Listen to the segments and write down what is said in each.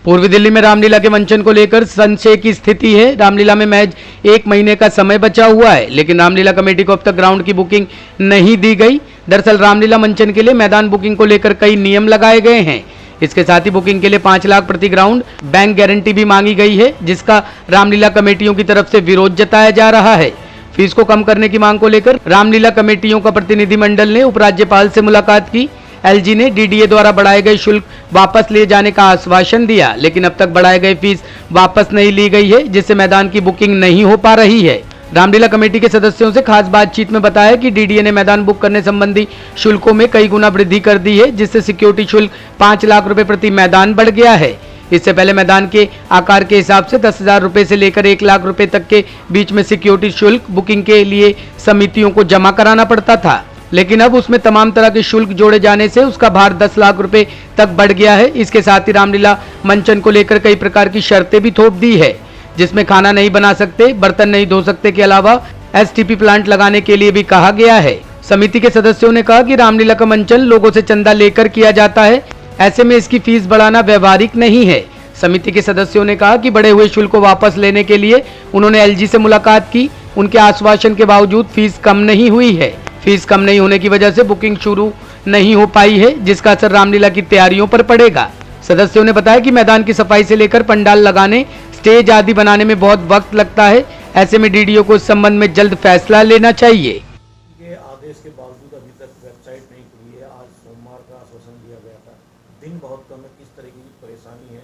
पूर्वी दिल्ली में रामलीला के मंचन को लेकर संशय की स्थिति है। रामलीला में महज 1 महीने का समय बचा हुआ है, लेकिन रामलीला कमेटी को अब तक ग्राउंड की बुकिंग नहीं दी गई। दरअसल रामलीला मंचन के लिए मैदान बुकिंग को लेकर कई नियम लगाए गए हैं। इसके साथ ही बुकिंग के लिए 5 लाख प्रति ग्राउंड बैंक गारंटी भी मांगी गई है, जिसका रामलीला कमेटियों की तरफ से विरोध जताया जा रहा है। फीस को कम करने की मांग को लेकर रामलीला कमेटियों का प्रतिनिधिमंडल ने उपराज्यपाल से मुलाकात की। एलजी ने डीडीए द्वारा बढ़ाए गए शुल्क वापस लिए जाने का आश्वासन दिया, लेकिन अब तक बढ़ाए गए फीस वापस नहीं ली गई है, जिससे मैदान की बुकिंग नहीं हो पा रही है। रामलीला कमेटी के सदस्यों से खास बातचीत में बताया कि डीडीए ने मैदान बुक करने संबंधी शुल्कों में कई गुना वृद्धि कर दी है, जिससे सिक्योरिटी शुल्क 5 लाख रुपए प्रति मैदान बढ़ गया है। इससे पहले मैदान के आकार के हिसाब से 10,000 रुपए से लेकर 1 लाख रुपए तक के बीच में सिक्योरिटी शुल्क बुकिंग के लिए समितियों को जमा कराना पड़ता था, लेकिन अब उसमें तमाम तरह के शुल्क जोड़े जाने से उसका भार 10 लाख रुपए तक बढ़ गया है। इसके साथ ही रामलीला मंचन को लेकर कई प्रकार की शर्तें भी थोप दी है, जिसमें खाना नहीं बना सकते, बर्तन नहीं धो सकते के अलावा एसटीपी प्लांट लगाने के लिए भी कहा गया है। समिति के सदस्यों ने कहा कि रामलीला का मंचन लोगों से चंदा लेकर किया जाता है, ऐसे में इसकी फीस बढ़ाना व्यवहारिक नहीं है। समिति के सदस्यों ने कहा कि बढ़े हुए शुल्क को वापस लेने के लिए उन्होंने एलजी से मुलाकात की। उनके आश्वासन के बावजूद फीस कम नहीं हुई है। फीस कम नहीं होने की वजह से बुकिंग शुरू नहीं हो पाई है, जिसका असर रामलीला की तैयारियों पर पड़ेगा। सदस्यों ने बताया कि मैदान की सफाई से लेकर पंडाल लगाने, स्टेज आदि बनाने में बहुत वक्त लगता है। ऐसे में डीडीओ को इस संबंध में जल्द फैसला लेना चाहिए। ये आदेश के बावजूद अभी तक वेबसाइट नहीं खुली है। आज सोमवार का आश्वासन दिया गया था, दिन बहुत कम है। किस तरीके की परेशानी है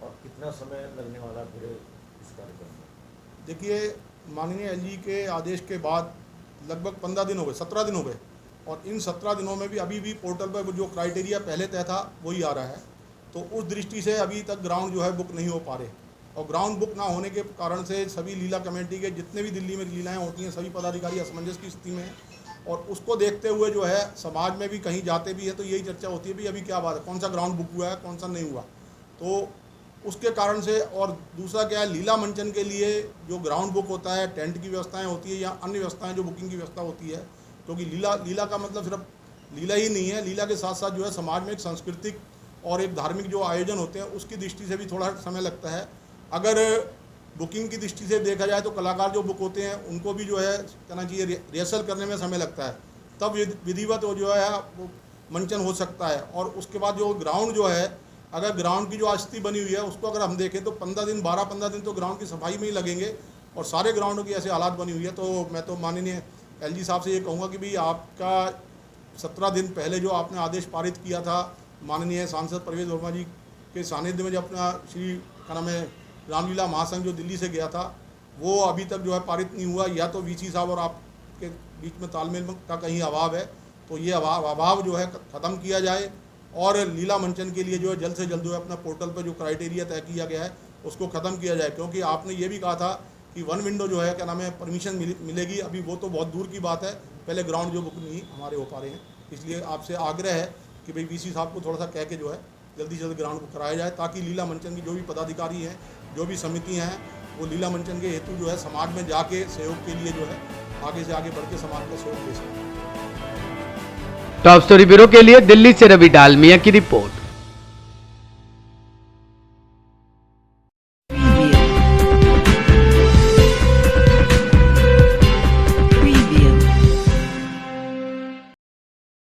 और कितना समय लगने वाला फिर इस कार्यक्रम में? देखिए, माननीय एलजी के आदेश के बाद लगभग 15 दिन हो गए, 17 दिन हो गए, और इन 17 दिनों में भी अभी भी पोर्टल पर जो क्राइटेरिया पहले तय था वही आ रहा है। तो उस दृष्टि से अभी तक ग्राउंड जो है बुक नहीं हो पा रहे, और ग्राउंड बुक ना होने के कारण से सभी लीला कमेटी के जितने भी दिल्ली में लीलाएँ होती हैं, सभी पदाधिकारी असमंजस की स्थिति में हैं। और उसको देखते हुए जो है समाज में भी कहीं जाते भी है तो यही चर्चा होती है भी अभी क्या बात है, कौन सा ग्राउंड बुक हुआ है, कौन सा नहीं हुआ। तो उसके कारण से, और दूसरा क्या है, लीला मंचन के लिए जो ग्राउंड बुक होता है, टेंट की व्यवस्थाएं होती है या अन्य व्यवस्थाएं जो बुकिंग की व्यवस्था होती है, क्योंकि लीला का मतलब सिर्फ लीला ही नहीं है, लीला के साथ साथ जो है समाज में एक सांस्कृतिक और एक धार्मिक जो आयोजन होते हैं उसकी दृष्टि से भी थोड़ा समय लगता है। अगर बुकिंग की दृष्टि से देखा जाए तो कलाकार जो बुक होते हैं उनको भी जो है कहना चाहिए रिहर्सल करने में समय लगता है, तब विधिवत जो है वो मंचन हो सकता है। और उसके बाद जो ग्राउंड जो है, अगर ग्राउंड की जो स्थिति बनी हुई है उसको अगर हम देखें तो 12-15 दिन तो ग्राउंड की सफाई में ही लगेंगे, और सारे ग्राउंडों की ऐसे हालात बनी हुई है। तो मैं तो माननीय एलजी साहब से ये कहूँगा कि भाई आपका 17 दिन पहले जो आपने आदेश पारित किया था माननीय सांसद परवेज वर्मा जी के सानिध्य में, जब अपना श्री क्या नाम है रामलीला महासंघ जो दिल्ली से गया था, वो अभी तक जो है पारित नहीं हुआ। या तो वीसी साहब और आपके बीच में तालमेल का कहीं अभाव है, तो ये अभाव जो है ख़त्म किया जाए, और लीला मंचन के लिए जो है जल्द से जल्द जो है अपना पोर्टल पर जो क्राइटेरिया तय किया गया है उसको ख़त्म किया जाए। क्योंकि आपने ये भी कहा था कि 1 विंडो जो है क्या नाम है परमिशन मिलेगी, अभी वो तो बहुत दूर की बात है, पहले ग्राउंड जो बुक नहीं हमारे हो पा रहे हैं। इसलिए आपसे आग्रह है कि भाई वीसी साहब को थोड़ा सा कह के जो है जल्दी से जल्द ग्राउंड बुक कराया जाए, ताकि लीला मंचन की जो भी पदाधिकारी हैं, जो भी समितियाँ हैं, वो लीला मंचन के हेतु जो है समाज में जाके सहयोग के लिए जो है आगे से आगे बढ़ के समाज का सहयोग दे सकें। टॉप स्टोरी ब्यूरो के लिए दिल्ली से रवि डालमिया की रिपोर्ट।